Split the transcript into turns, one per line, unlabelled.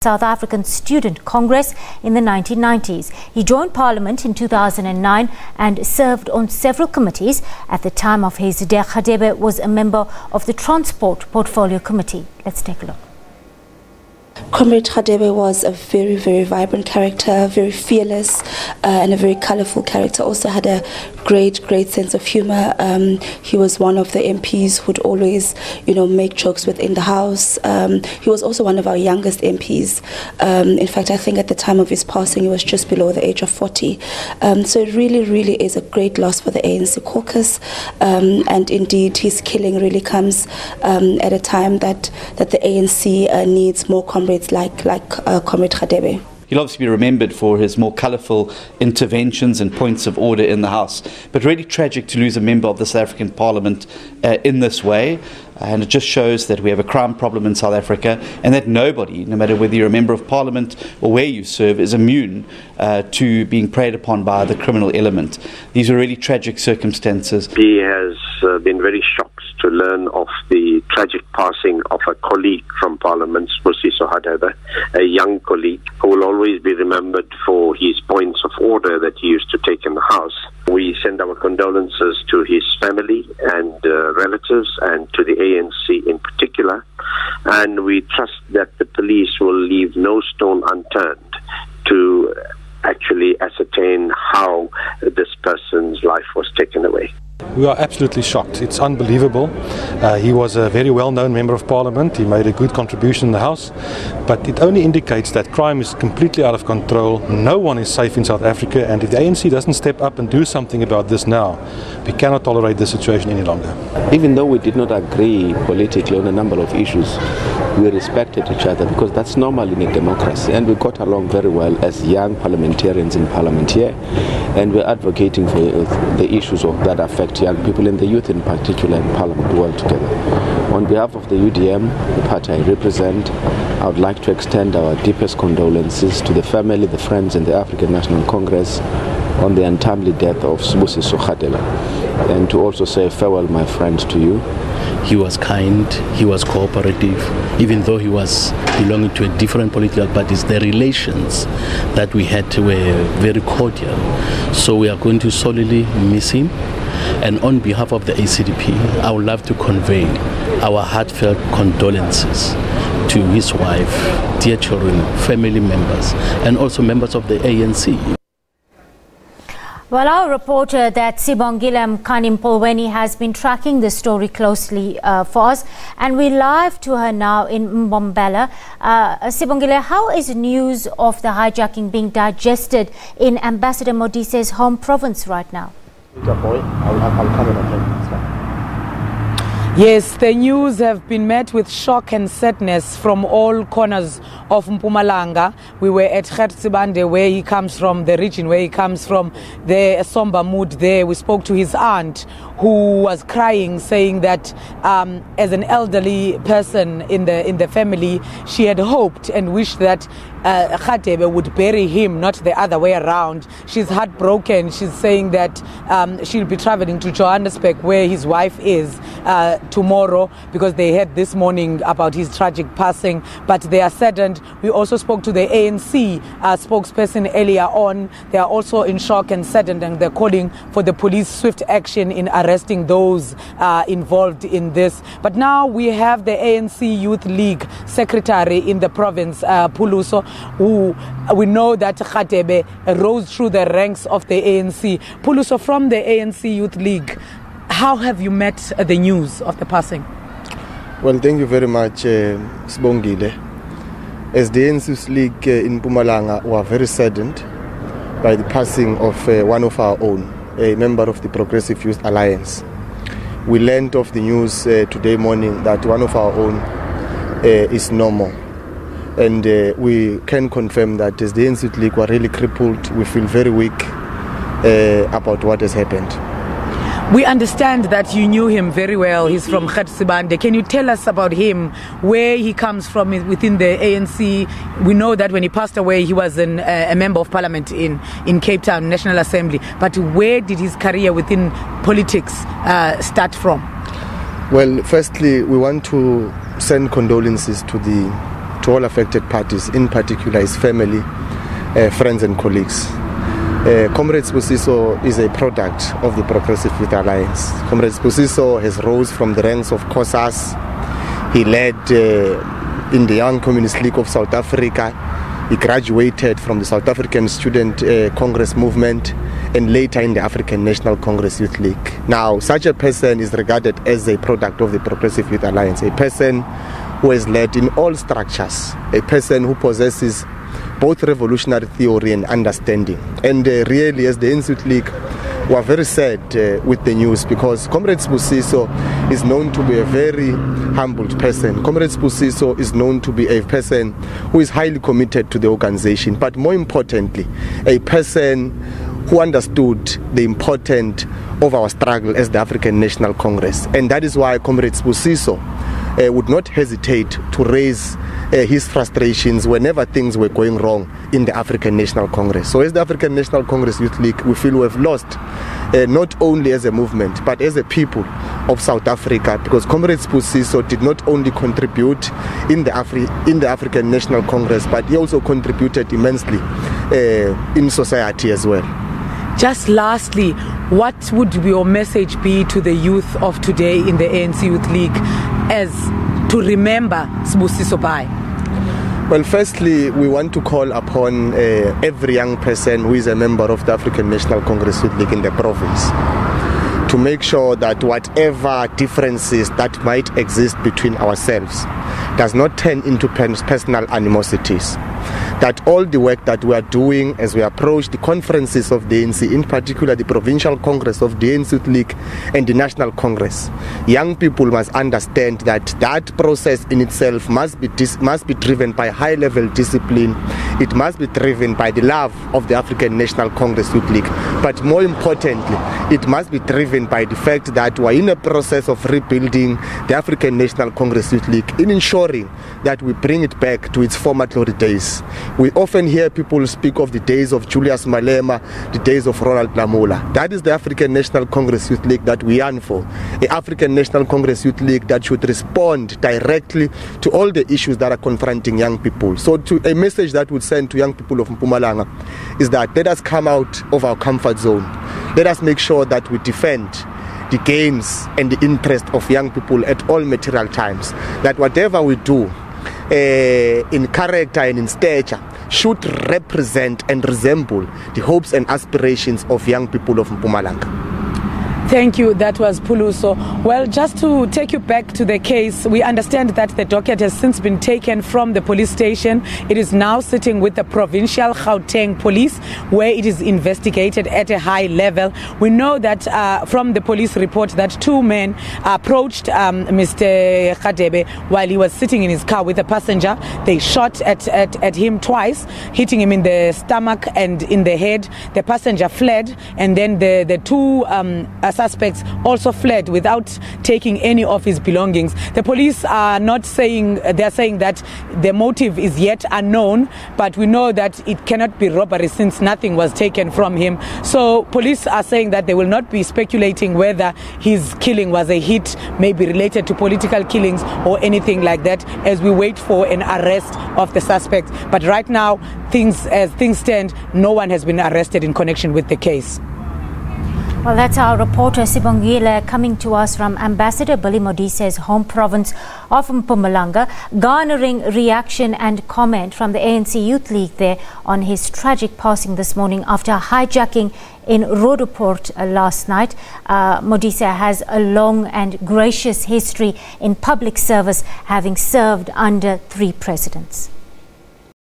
South African Student Congress in the 1990s. He joined Parliament in 2009 and served on several committees. At the time of his death, Radebe was a member of the Transport Portfolio Committee. Let's take a look.
Comrade Radebe was a very, very vibrant character, very fearless and a very colourful character. Also had a great sense of humour. He was one of the MPs who would always, make jokes within the House. He was also one of our youngest MPs. In fact, I think at the time of his passing, he was just below the age of 40. So it really is a great loss for the ANC caucus. And indeed, his killing really comes at a time that the ANC needs more comrades like Comrade Radebe.
He'll obviously be remembered for his more colourful interventions and points of order in the House. But really tragic to lose a member of the South African Parliament in this way. And it just shows that we have a crime problem in South Africa and that nobody, no matter whether you're a member of Parliament or where you serve, is immune to being preyed upon by the criminal element. These are really tragic circumstances.
He has been very shocked to learn of the tragic passing of a colleague from Parliament, Sibusiso, a young colleague who will always be remembered for his points of order that he used to take in the House. We send our condolences to his family and relatives and to the ANC in particular, and we trust that the police will leave no stone unturned to actually ascertain how this person's life was taken away.
We are absolutely shocked. It's unbelievable. He was a very well-known member of Parliament. He made a good contribution in the House, but it only indicates that crime is completely out of control. No one is safe in South Africa, and if the ANC doesn't step up and do something about this now, we cannot tolerate this situation any longer.
Even though we did not agree politically on a number of issues, we respected each other because that's normal in a democracy, and we got along very well as young parliamentarians in Parliament here, and we're advocating for the issues that affect young people and the youth in particular in Parliament well together. On behalf of the UDM, the party I represent, I would like to extend our deepest condolences to the family, the friends and the African National Congress on the untimely death of Sibusiso, and to also say farewell, my friend, to you.
He was kind, he was cooperative, even though he was belonging to a different political parties. The relations that we had were very cordial. So we are going to sorely miss him. And on behalf of the ACDP, I would love to convey our heartfelt condolences to his wife, dear children, family members, and also members of the ANC.
Well, our reporter that Sibongile Mkani-Mpolweni has been tracking this story closely for us, and we're live to her now in Mbombela. Sibongile, how is news of the hijacking being digested in Ambassador Modise's home province right now?
Yes, the news have been met with shock and sadness from all corners of Mpumalanga. We were at Roodepoort, where he comes from, the region where he comes from, the somber mood there. We spoke to his aunt, who was crying, saying that as an elderly person in the family, she had hoped and wished that Radebe would bury him, not the other way around. She's heartbroken. She's saying that she'll be traveling to Johannesburg, where his wife is, tomorrow, because they heard this morning about his tragic passing, but they are saddened. We also spoke to the ANC spokesperson earlier on. They are also in shock and saddened, and they're calling for the police swift action in arresting those involved in this. But now we have the ANC Youth League secretary in the province, Puluso, who we know that Radebe rose through the ranks of the ANC. Puluso, from the ANC Youth League, how have you met the news of the passing?
Well, thank you very much, Sibongile. As the ANC Youth League in Mpumalanga, we are very saddened by the passing of one of our own, a member of the Progressive Youth Alliance. We learned of the news today morning that one of our own is no more. And we can confirm that as the ANC Youth League, we are really crippled. We feel very weak about what has happened.
We understand that you knew him very well. He's from Roodepoort. Can you tell us about him, where he comes from within the ANC? We know that when he passed away, he was a member of parliament in Cape Town National Assembly. But where did his career within politics start from?
Well, firstly, we want to send condolences to to all affected parties, in particular his family, friends and colleagues. Comrade Sibusiso is a product of the Progressive Youth Alliance. Comrade Sibusiso has rose from the ranks of COSAS. He led in the Young Communist League of South Africa. He graduated from the South African Student Congress movement and later in the African National Congress Youth League. Now, such a person is regarded as a product of the Progressive Youth Alliance, a person who has led in all structures, a person who possesses both revolutionary theory and understanding. And really, as the ANC Youth League, we are very sad with the news, because Comrade Sibusiso is known to be a very humbled person. Comrade Sibusiso is known to be a person who is highly committed to the organization, but more importantly, a person who understood the importance of our struggle as the African National Congress. And that is why Comrade Sibusiso would not hesitate to raise his frustrations whenever things were going wrong in the African National Congress. So as the African National Congress Youth League, we feel we have lost not only as a movement but as a people of South Africa, because Comrade Sibusiso did not only contribute in the African National Congress, but he also contributed immensely in society as well.
Just lastly, what would your message be to the youth of today in the ANC Youth League as to remember Sibusiso by?
Well, firstly, we want to call upon every young person who is a member of the African National Congress Youth League in the province to make sure that whatever differences that might exist between ourselves does not turn into personal animosities. That all the work that we are doing as we approach the conferences of the ANC, in particular the Provincial Congress of the ANC Youth League and the National Congress, young people must understand that that process in itself must be driven by high-level discipline. It must be driven by the love of the African National Congress Youth League. But more importantly, it must be driven by the fact that we're in a process of rebuilding the African National Congress Youth League, in ensuring that we bring it back to its former glory days. We often hear people speak of the days of Julius Malema, the days of Ronald Lamola. That is the African National Congress Youth League that we yearn for. The African National Congress Youth League that should respond directly to all the issues that are confronting young people. So a message that would send to young people of Mpumalanga is that let us come out of our comfort zone. Let us make sure that we defend the gains and the interest of young people at all material times. That whatever we do in character and in stature should represent and resemble the hopes and aspirations of young people of Mpumalanga.
Thank you. That was Puluso. Well, just to take you back to the case, we understand that the docket has since been taken from the police station. It is now sitting with the Provincial Gauteng Police, where it is investigated at a high level. We know that from the police report that two men approached Mr. Radebe while he was sitting in his car with a passenger. They shot at him twice, hitting him in the stomach and in the head. The passenger fled, and then the two suspects also fled without taking any of his belongings. The police are not saying, they're saying that the motive is yet unknown, but we know that it cannot be robbery since nothing was taken from him. So police are saying that they will not be speculating whether his killing was a hit, maybe related to political killings or anything like that, as we wait for an arrest of the suspect. But right now, as things stand, no one has been arrested in connection with the case.
Well, that's our reporter Sibongile coming to us from Ambassador Billy Modise's home province of Mpumalanga, garnering reaction and comment from the ANC Youth League there on his tragic passing this morning after hijacking in Roodepoort last night. Modise has a long and gracious history in public service, having served under 3 presidents.